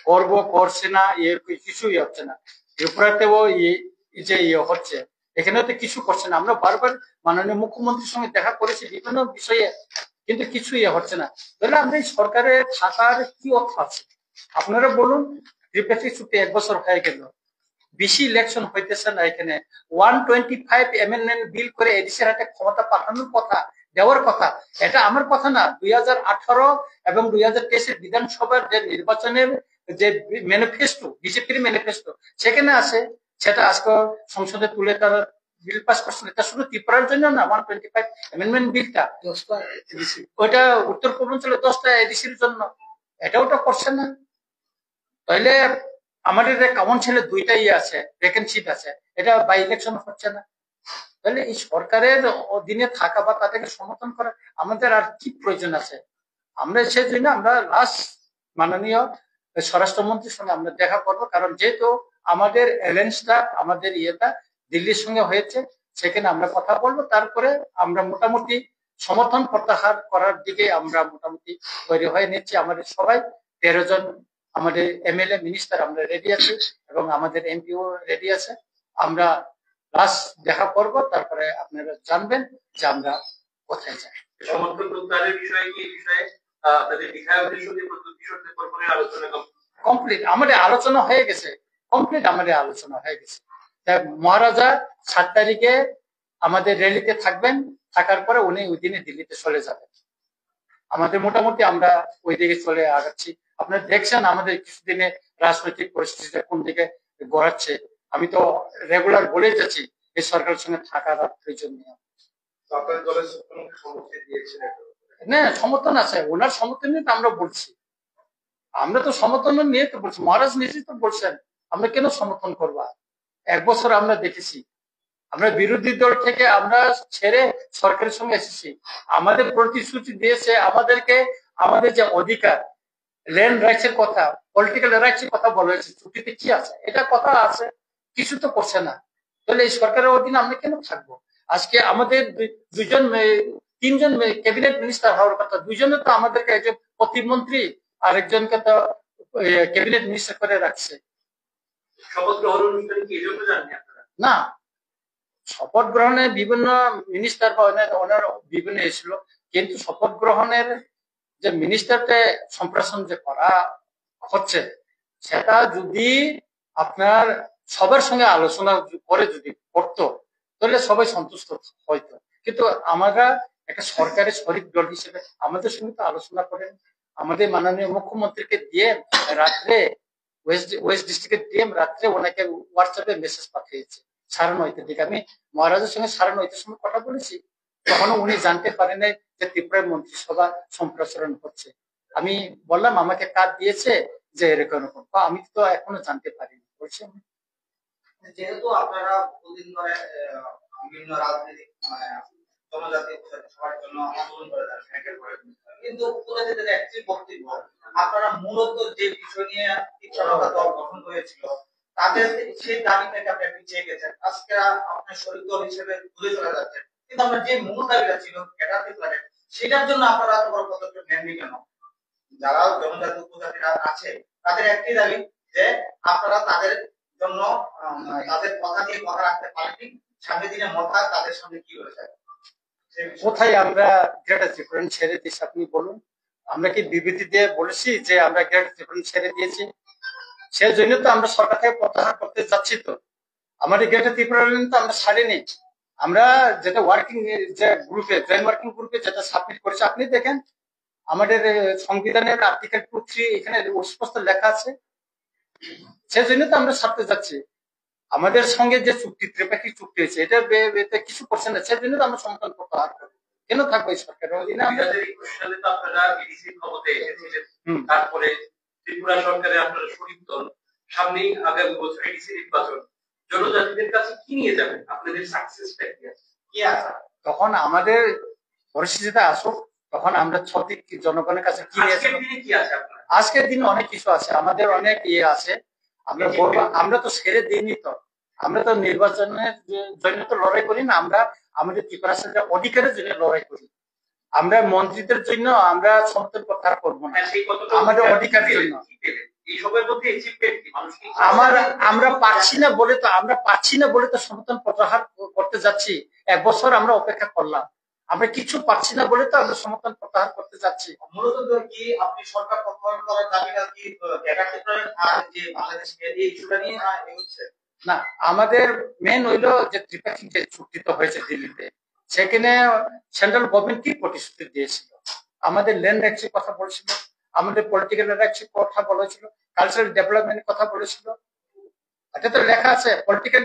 করবো করছে না, কিছুই হচ্ছে না। ত্রিপুরাতেও যে ইয়ে হচ্ছে, এখানেও তো কিছু করছে না। আমরা বারবার মাননীয় মুখ্যমন্ত্রীর সঙ্গে দেখা করেছি বিভিন্ন বিষয়ে, কিন্তু কিছু ইয়ে হচ্ছে না। তাহলে আমরা এই সরকারের থাকার কি অর্থ আছে? আপনারা বলুন, ত্রিপাক্ষী চুক্তি 1 বছর হয়ে গেল, বেশি ইলেকশন হইতেছে না, এখানে 125 অ্যামেন্ডমেন্ট বিল করে এডিসির হাতে ক্ষমতা পাঠানোর কথা, দেওয়ার কথা। এটা আমার কথা না, 2018 এবং 2023 বিধানসভার যে নির্বাচনের যে ম্যানিফেস্টো, বিজেপির ম্যানিফেস্টো, সেখানে আছে। সেটা আজকে সংসদে তুলে তারা বিল পাস করছেন। এটা শুধু ত্রিপুরার জন্য না, 125 অ্যামেন্ডমেন্ট বিলটা, ওইটা উত্তর পূর্বাঞ্চলের 10টা এডিসির জন্য, এটা ওটা করছে না। তাইলে আমাদের কাউন্সিলে 2টা ইয়ে আছে, ভ্যাকেন্সি আছে, এটা বাই ইলেকশন হচ্ছে না। তাহলে এই সরকারের অধীনে থাকা বা তাদেরকে সমর্থন করা আমাদের আর কি প্রয়োজন আছে? আমরা সেই জন্য আমরা লাস্ট মাননীয় স্বরাষ্ট্রমন্ত্রীর সঙ্গে আমরা দেখা করবো। কারণ যেহেতু আমাদের অ্যালায়েন্সটা, আমাদের ইয়েটা দিল্লির সঙ্গে হয়েছে, সেখানে আমরা কথা বলবো। তারপরে আমরা মোটামুটি সমর্থন প্রত্যাহার করার দিকে আমরা মোটামুটি তৈরি হয়ে নিচ্ছি। আমাদের সবাই 13 জন আমাদের এমএলএ মিনিস্টার আমরা রেডি আছি, এবং আমাদের এমপিও রেডি আছে। আমরা লাস্ট দেখা করব, তারপরে আপনারা জানবেন যে আমরা কোথায় যাই। সমর্থন প্রত্যাহারের বিষয়ে কি বিষয়ে আপনাদের বিধায়কদের সঙ্গে প্রতিনিধিদের পরে আলোচনা কমপ্লিট? আমাদের আলোচনা হয়ে গেছে, কমপ্লিট আমাদের আলোচনা হয়ে গেছে। মহারাজা 7 তারিখে আমাদের র্যালিতে থাকবেন, থাকার পরে উনি ওই দিনে দিল্লিতে চলে যাবেন। আমাদের মোটামুটি আমরা ওই দিকে চলে আগাচ্ছি। আপনারা দেখছেন আমাদের কিছুদিনে রাজনৈতিক পরিস্থিতিটা কোন দিকে গড়াচ্ছে। আমি তো রেগুলার বলে যাচ্ছি এই সরকারের সঙ্গে থাকার প্রয়োজন নেই। না, সমর্থন আছে, ওনার সমর্থন নিয়ে তো আমরা বলছি। আমরা তো সমর্থন নিয়ে তো বলছি, মহারাজ নিজেই তো বলছেন আমরা কেন সমর্থন করবো। 1 বছর আমরা দেখেছি, আমরা বিরোধী দল থেকে আমরা ছেড়ে সরকারের সঙ্গে এসেছি। আমাদের প্রতিশ্রুতি দিয়েছে আমাদেরকে, আমাদের যে অধিকার, ল্যান্ড রাইটস এর কথা, পলিটিক্যাল রাইটস এর কথা বলা হয়েছে, চুক্তিতে কি আছে, এটা কথা আছে, কিছু তো করছে না। তাহলে এই সরকারের অধীনে আমরা কেন থাকবো। আজকে আমাদের 3জন ক্যাবিনেট মিনিস্টার হওয়ার কথা, 2জনে তো আমাদেরকে, একজন প্রতিমন্ত্রী আর একজনকে তো ক্যাবিনেট মিনিস্টার করে রাখছে। শপথ গ্রহণ অনুষ্ঠানে কি এজন্য জানেন আপনারা? না, শপথ গ্রহণে বিভিন্ন মিনিস্টার বা ওনার বিভিন্ন এসেছিল, কিন্তু শপথ গ্রহণের যে মিনিস্টারকে সম্প্রসারণ যে করা হচ্ছে, সেটা যদি আপনার সবার সঙ্গে আলোচনা করে যদি করতো তাহলে সবাই সন্তুষ্ট হইতো। কিন্তু আমরা একটা সরকারের শরিক দল হিসেবে আমাদের সঙ্গে তো আলোচনা করেন। আমাদের মাননীয় মুখ্যমন্ত্রীকে দিয়ে রাত্রে ওয়েস্ট ডিস্ট্রিক্টের ডিএম রাত্রে ওনাকে হোয়াটসঅ্যাপে মেসেজ পাঠিয়েছে 9:30 দিকে। আমি মহারাজের সঙ্গে 9:30 সময় কথা বলেছি, তখনও উনি জানতে পারেন নাই যে ত্রিপুরার মন্ত্রিসভা সম্প্রসারণ হচ্ছে। আমি বললাম আমাকে কাজ দিয়েছে যে এরকম, আমি তো এখনো জানতে পারিনি বলছি। যেহেতু আপনারা বহুদিন ধরে বিভিন্ন রাজনৈতিক জনজাতি সবার জন্য আন্দোলন করে যাচ্ছেন, কিন্তু একটি বক্তব্য, আপনারা মূলত যে বিষয় নিয়ে দল গঠন করেছিল তাদের সেই দাবি থেকে আপনি পিছিয়ে গেছেন। আজকে আপনার শরীর দল হিসেবে ঘুরে চলে যাচ্ছেন, কিন্তু আমরা যে মূল দাবিটা ছিল সেটার জন্য আপনারা এত বড় পদক্ষেপ নেননি কেন? যারা জনজাতি উপজাতিরা আছে তাদের একটি দাবি যে আপনারা তাদের জন্য তাদের কথা দিয়ে কথা রাখতে পারেনি, সামনে দিনে মাথা তাদের সামনে কি রয়েছে? কোথায় আমরা গ্রেটার ত্রিপুরা ছেড়ে দিয়েছি আপনি বলুন? আমরা কি বিবৃতি দিয়ে বলেছি যে আমরা গ্রেটার ত্রিপুরা ছেড়ে দিয়েছি? সেই জন্য তো আমরা সরকার থেকে প্রত্যাহার করতে যাচ্ছি। তো আমাদের গ্রেটার ত্রিপুরা তো আমরা ছাড়িনি। আমরা যেটা ওয়ার্কিং যে গ্রুপে, জয়েন্ট ওয়ার্কিং গ্রুপে যেটা সাবমিট করেছি, আপনি দেখেন আমাদের সংবিধানের আর্টিকেল 2-3 এখানে স্পষ্ট লেখা আছে। সেই জন্য তো আমরা ছাড়তে যাচ্ছি। আমাদের সঙ্গে যে চুক্তি, ত্রিপাক্ষিক চুক্তি হয়েছে, এটা কিছু করছে না, সেই জন্য তো আমরা সমর্থন প্রত্যাহার করবো। কেন থাকবো এই সরকারের অধীনে? তারপরে ত্রিপুরা সরকারে আপনারা শরিক দল, সামনেই আগামী বছর এডিসি নির্বাচন, জনজাতিদের কাছে কি নিয়ে যাবেন? আপনাদের সাকসেসটা কি আছে? তখন আমাদের পরিস্থিতিটা আসুক, তখন আমরা সঠিক জনগণের কাছে কি নিয়ে যাবো। আজকের দিনে অনেক কিছু আছে, আমাদের অনেক ইয়ে আছে। আমরা বলবো, আমরা তো ছেড়ে দিইনি। তো আমরা তো নির্বাচনের জন্য তো লড়াই করি না, আমরা আমাদের ত্রিপুরা অধিকারের জন্য লড়াই করি। আমরা মন্ত্রীদের জন্য আমরা সমর্থন প্রত্যাহার করবো না, আমাদের অধিকারের জন্য। আমরা পারছি না বলে তো সমর্থন প্রত্যাহার করতে যাচ্ছি। 1 বছর আমরা অপেক্ষা করলাম, আমরা কিছু পাচ্ছি না বলে তো আমরা সমর্থন প্রত্যাহার করতে যাচ্ছি। মূলত কি আপনি সরকার প্রত্যাহার করার দাবিটা কি যে বাংলাদেশকে এই ইস্যুটা নিয়ে এগোচ্ছে? না, আমাদের মেন হইলো যে ত্রিপাক্ষিক যে চুক্তিটা হয়েছে দিল্লিতে, সেখানে সেন্ট্রাল গভর্নমেন্ট কি প্রতিশ্রুতি দিয়েছিল। আমাদের ল্যান্ড রাইটস এর কথা বলেছিল, আমাদের পলিটিক্যাল রাইটস এর কথা বলেছিল, কালচারাল ডেভেলপমেন্টের কথা বলেছিল। এটা তো লেখা আছে পলিটিক্যাল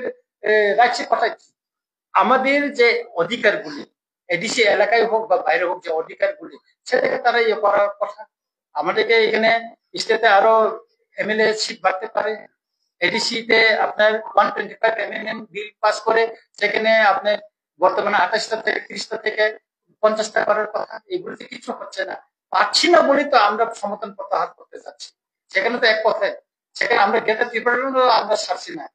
রাইটস এর কথা। আমাদের যে অধিকারগুলি এডিসি এলাকায় হোক বা বাইরে হোক, যে অধিকারগুলি সেটাকে তারা ইয়ে করার কথা। আমাদেরকে এখানে স্টেটে আরো এমএলএ সিট বাড়তে পারে। এডিসি তে আপনার 125 এমএনএম বিল পাস করে সেখানে আপনার বর্তমানে 28টা থেকে 30টা থেকে 50টা করার কথা। এগুলোতে কিছু হচ্ছে না, পাচ্ছি না বলে তো আমরা সমর্থন প্রত্যাহার করতে যাচ্ছি। সেখানে তো এক কথায়, সেখানে আমরা গ্রেটার ত্রিপুরা আমরা ছাড়ছি না।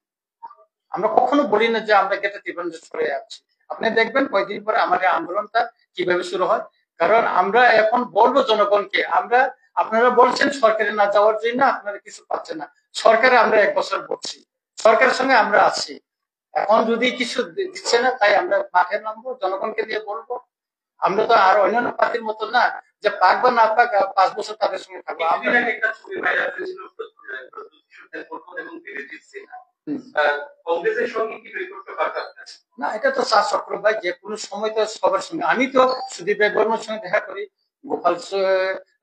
আমরা কখনো বলি না যে আমরা গ্রেটার ত্রিপুরা সরে যাচ্ছি। আপনি দেখবেন কয়েকদিন পরে আমাদের আন্দোলনটা কিভাবে শুরু হয়। কারণ আমরা এখন বলবো জনগণকে, আপনারা বলছেন সরকারে না যাওয়ার জন্য, আপনারা কিছু পাচ্ছেন না। সরকারে আমরা 1 বছর বলছি, সরকারের সঙ্গে আমরা আছি। এখন যদি কিছু দিচ্ছে না, তাই আমরা মাঠে নামবো, জনগণকে দিয়ে বলবো। আমরা তো আর অন্যান্য পার্টির মতো না যে পাক বা না পাক 5 বছর তাদের সঙ্গে থাকবো। আমরা একটা ছবি ভাইরাল হয়েছিল কংগ্রেসের সঙ্গে কি পরিকল্পনা করতে না, এটা তো চা চক্র ভাই, যে কোনো সময় তো সবার সঙ্গে, আমি তো সুদীপ রায় বর্মার সঙ্গে দেখা করি, গোপাল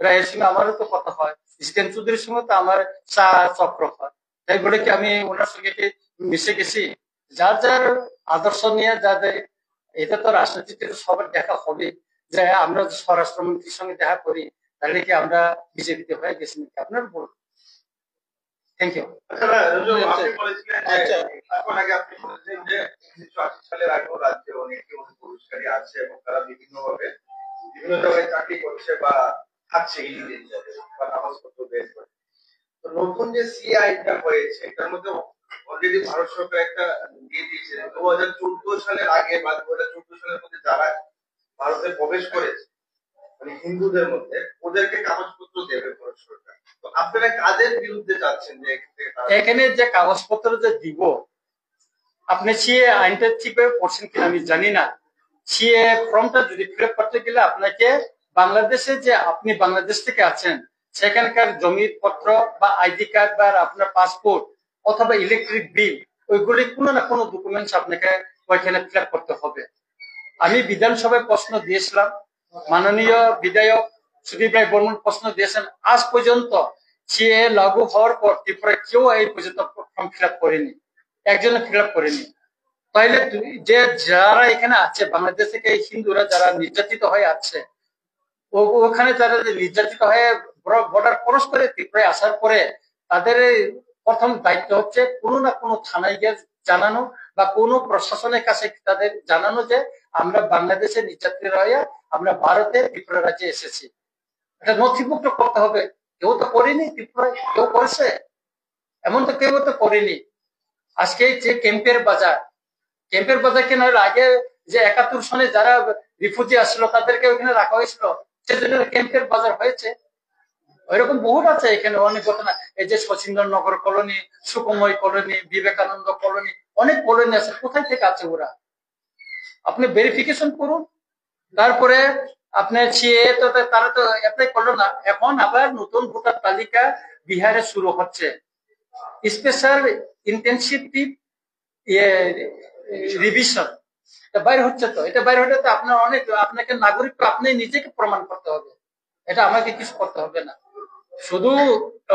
রায়ের সঙ্গে আমারও তো কথা হয়, জিতেন চৌধুরীর সঙ্গে তো আমার চা চক্র হয়। তাই বলে কি আমি ওনার সঙ্গে কি মিশে গেছি? যার যার আদর্শ নিয়ে যাদের, এটা তো রাজনীতিতে সবার দেখা হবে। যে আমরা স্বরাষ্ট্রমন্ত্রীর সঙ্গে দেখা করি, তাহলে কি আমরা বিজেপিতে হয়ে গেছি নাকি? আপনার বলুন। Thank you. আপনি বলেছিলেন এখন আগে আপনি বলেছেন যে 1980 সালের আগেও রাজ্যে অনেকে পুরস্কারী আছে এবং তারা বিভিন্ন জায়গায় চাকরি করছে বা থাকছে বা কাগজপত্র বের করে। তো নতুন যে সিআইটা হয়েছে এটার মধ্যে অলরেডি ভারত সরকার একটা দিয়ে দিয়েছে 2014 সালের আগে বা 2014 সালের মধ্যে যারা ভারতে প্রবেশ করেছে মানে হিন্দুদের মধ্যে, ওদেরকে কাগজপত্র দেবে ভারত সরকার। তো আপনারা কাদের বিরুদ্ধে যাচ্ছেন যে এখানে যে কাগজপত্র যে দিব, আপনি সিএ আইনটা ঠিকভাবে পড়ছেন কিনা আমি জানি না। সিএ ফর্মটা যদি ফিল আপ করতে গেলে আপনাকে বাংলাদেশে, যে আপনি বাংলাদেশ থেকে আছেন সেখানকার জমির পত্র বা আইডি কার্ড বা আপনার পাসপোর্ট অথবা ইলেকট্রিক বিল, ওইগুলি কোনো না কোনো ডকুমেন্টস আপনাকে ওইখানে ফিল আপ করতে হবে। আমি বিধানসভায় প্রশ্ন দিয়েছিলাম, মাননীয় বিধায়ক সুদীপ রায় বর্মন প্রশ্ন দিয়েছেন, আজ পর্যন্ত সিএ লাগু হওয়ার পর ত্রিপুরায় কেউ এই পর্যন্ত ফর্ম ফিল আপ করেনি, একজনে ফিল আপ করেনি। তাহলে যে যারা এখানে আছে বাংলাদেশ থেকে হিন্দুরা যারা নির্যাতিত হয়ে আছে, ওখানে যারা নির্যাতিত হয়ে বর্ডার ক্রস করে ত্রিপুরায় আসার পরে তাদের প্রথম দায়িত্ব হচ্ছে কোনো না কোনো থানায় গিয়ে জানানো বা কোনো প্রশাসনের কাছে তাদের জানানো যে আমরা বাংলাদেশে নির্যাতিত হয়ে আমরা ভারতে ত্রিপুরা রাজ্যে এসেছি। এটা নথিভুক্ত করতে হবে। কেউ তো করেনি ত্রিপুরায়, কেউ করেছে? এমন তো কেউ তো করেনি। আজকে যে ক্যাম্পের বাজার কেন হলো? আগে যে 71 সনে যারা রিফিউজি আসলো তাদেরকে ওখানে রাখা হয়েছিল, সেজন্য ক্যাম্পের বাজার হয়েছে। ওইরকম বহুত আছে এখানে অনেক ঘটনা। এই যে Sachindranagar colony, Sukumoy colony, Vivekananda colony, অনেক কলোনি আছে। কোথায় থেকে আছে ওরা? আপনি ভেরিফিকেশন করুন। তারপরে আপনার সিএ তো তারা তো অ্যাপ্লাই করলো না, এখন আবার নতুন ভোটার তালিকা বিহারে শুরু হচ্ছে। স্পেশাল ইন্টেনসিভ রিভিশন বাইরে হচ্ছে। তো এটা বাইরে হলে তো আপনার অনেক, আপনাকে নাগরিক আপনি নিজেকে প্রমাণ করতে হবে, এটা আমাকে কিছু করতে হবে না। শুধু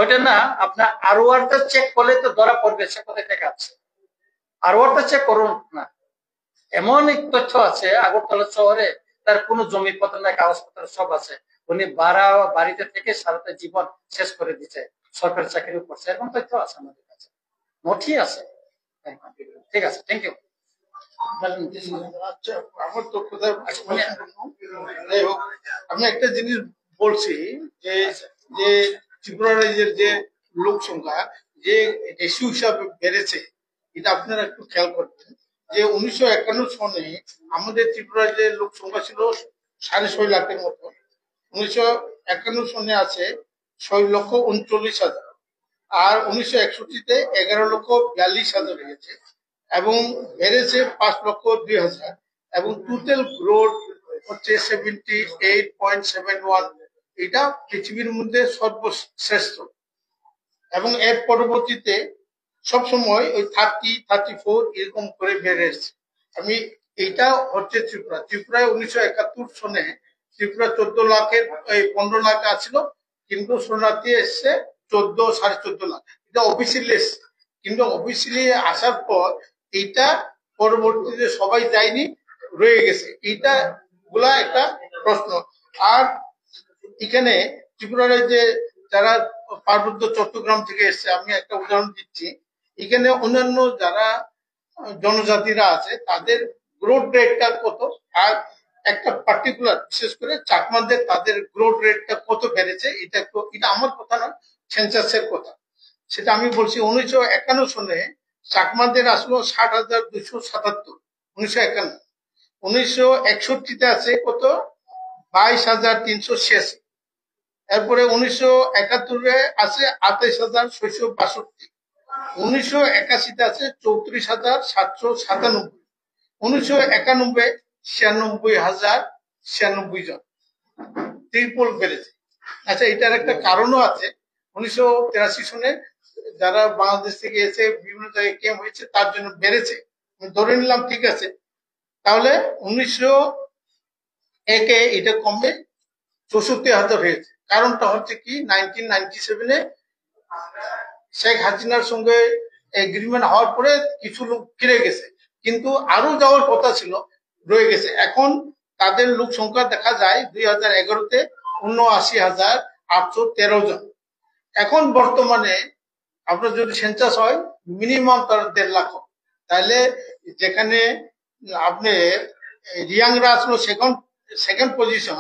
ওইটা না, আপনার আরওয়ারটা চেক করলে তো ধরা পড়বে সে কোথায় থেকে আছে। আরওয়ারটা চেক করুন না। এমন এক তথ্য আছে আগরতলা শহরে তার কোনো জমিপত্র নাই, কাগজপত্র সব আছে, উনি বাড়িতে থেকে সারাটা জীবন শেষ করে দিচ্ছে, সরকারি চাকরি করছে, এরকম তথ্য আছে আমাদের কাছে, নথি আছে। ঠিক আছে, থ্যাংক ইউ। আচ্ছা, আমার তো কোথায় যাই হোক, আমি একটা জিনিস বলছি যে যে ত্রিপুরা রাজ্যের যে লোক সংখ্যা যে রেশিও হিসাবে বেড়েছে, এটা আপনারা একটু খেয়াল করতেন যে 1951 সনে আমাদের ত্রিপুরা রাজ্যের লোক সংখ্যা ছিল 6.5 লাখের মতো। 1951 সনে আছে 6,39,000, আর 1961-তে 11,42,000 হয়েছে এবং বেড়েছে 5,02,000 এবং টোটাল গ্রোথ হচ্ছে 78.71। এটা পৃথিবীর মধ্যে সর্বশ্রেষ্ঠ এবং এর পরবর্তীতে সবসময় ওই 30-34 এরকম করে বেড়ে এসছে। আমি এইটা হচ্ছে ত্রিপুরায় 1971 সনে ত্রিপুরা 14 লাখের 15 লাখ আছিল, কিন্তু শরণার্থী এসছে 14-14.5 লাখ। এটা অফিসিয়ালি এসছে, কিন্তু অফিসিয়ালি আসার পর এইটা পরবর্তীতে সবাই যায়নি, রয়ে গেছে। এইটা গুলা একটা প্রশ্ন। আর এখানে ত্রিপুরা রাজ্যে যারা পার্বত্য চট্টগ্রাম থেকে এসছে, আমি একটা উদাহরণ দিচ্ছি, এখানে অন্যান্য যারা জনজাতিরা আছে তাদের গ্রোথ রেটটা কত, আর একটা পার্টিকুলার বিশেষ করে চাকমাদের তাদের গ্রোথ রেটটা কত বেড়েছে, এটা আমার কথা না, সেন্সাসের কথা। সেটা আমি বলছি 1951 সনে চাকমাদের আসলো 60,277, 1951। 1961-তে আছে কত, 22,386। এরপরে 1971-এ আছে 28,662। 1981-তে আছে 34,797। 1991 96,096 জন, ট্রিপল বেড়েছে। আচ্ছা, এটার একটা কারণও আছে। 1983 সনে যারা বাংলাদেশ থেকে এসে বিভিন্ন জায়গায় ক্যাম্প হয়েছে তার জন্য বেড়েছে, ধরে নিলাম ঠিক আছে। তাহলে 1901-এ এটা কমে 64,000 হয়েছে। কারণটা হচ্ছে কি 1997-এ শেখ হাসিনার সঙ্গে এগ্রিমেন্ট হওয়ার পরে কিছু লোক ফিরে গেছে, কিন্তু আরো যাওয়ার কথা ছিল, রয়ে গেছে। এখন তাদের লোক সংখ্যা দেখা যায় 2011-তে 79,813 জন। এখন বর্তমানে আপনার যদি সেন্সাস হয় মিনিমাম তার 1.5 লাখ। তাহলে যেখানে আপনি রিয়াংরা আসলো সেকেন্ড পজিশন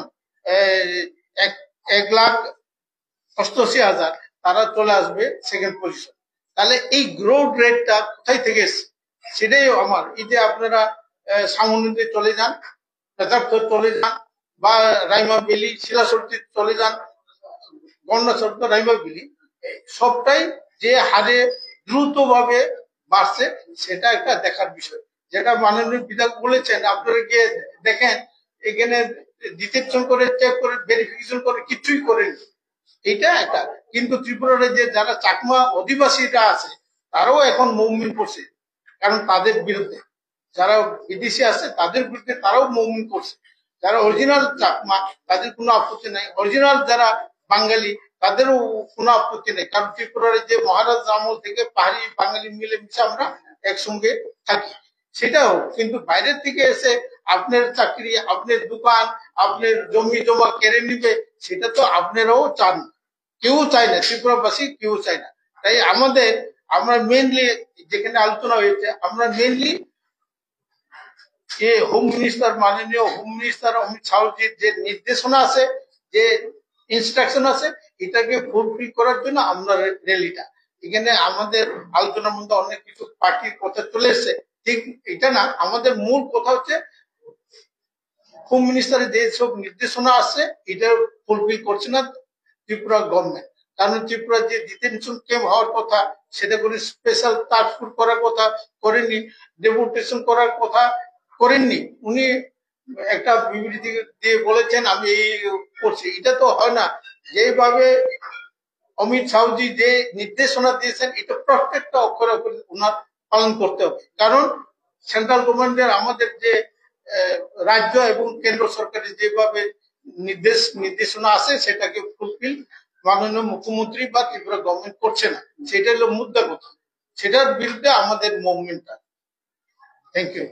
1,88,000, তারা চলে আসবে সেকেন্ড পজিশন। তাহলে এই গ্রোথ রেটটা কোথায় থেকে এসছে সেটাই আমার, এই যে আপনারা সামনে চলে যান, চলে যান বা রাইমা বেলি, শিলাশক্তি চলে যান, গন্ডা শব্দ রাইমা বেলি, সবটাই যে হারে দ্রুত ভাবে বাড়ছে সেটা একটা দেখার বিষয়। যেটা মাননীয় বিধায়ক বলেছেন, আপনারা গিয়ে দেখেন এখানে ডিটেকশন করে, চেক করে, ভেরিফিকেশন করে কিছুই করেনি, এটা একটা। কিন্তু ত্রিপুরার যে যারা চাকমা অধিবাসীরা আছে তারাও এখন মুভমেন্ট করছে, কারণ তাদের বিরুদ্ধে যারা বিদেশি আছে তাদের বিরুদ্ধে তারাও মুভমেন্ট করছে। যারা অরিজিনাল চাকমা তাদের কোনো আপত্তি নাই, অরিজিনাল যারা বাঙালি তাদেরও কোনো আপত্তি নেই, কারণ ত্রিপুরার যে মহারাজ আমল থেকে পাহাড়ি বাঙালি মিলেমিশে আমরা একসঙ্গে থাকি, সেটাও। কিন্তু বাইরের থেকে এসে আপনার চাকরি, আপনার দোকান, আপনার জমি জমা কেড়ে নিবে, সেটা তো আপনারাও চান, কেউ চায় না, ত্রিপুরাবাসী কেউ চায় না। তাই আমরা মেনলি যেখানে আলোচনা হয়েছে, আমরা মেনলি যে হোম মিনিস্টার, মাননীয় হোম মিনিস্টার অমিত শাহজির যে নির্দেশনা আছে, যে ইনস্ট্রাকশন আছে, এটাকে ফুলফিল করার জন্য আমরা র্যালিটা এখানে আমাদের আলোচনার মধ্যে অনেক কিছু পার্টির কথা চলে এসছে, ঠিক এটা না। আমাদের মূল কথা হচ্ছে হোম মিনিস্টারের যে সব নির্দেশনা আছে এটা ফুলফিল করছে না ত্রিপুরা গভর্নমেন্ট। কারণ ত্রিপুরা যে ডিটেনশন ক্যাম্প হওয়ার কথা সেটা করে স্পেশাল টাস্ক ফোর্স করার কথা করেননি, ডেপুটেশন করার কথা করেননি। উনি একটা বিবৃতি দিয়ে বলেছেন আমি এই করছি, এটা তো হয় না। যেভাবে অমিত শাহজি যে নির্দেশনা দিয়েছেন এটা প্রত্যেকটা অক্ষরে অক্ষরে ওনার পালন করতে হবে, কারণ সেন্ট্রাল গভর্নমেন্টের আমাদের যে রাজ্য এবং কেন্দ্র সরকারের যেভাবে নির্দেশনা আছে সেটাকে ফুলফিল মাননীয় মুখ্যমন্ত্রী বা ত্রিপুরা গভর্নমেন্ট করছে না, সেটা হলো মুদ্রা কথা। সেটার বিরুদ্ধে আমাদের মুভমেন্টটা। Thank you.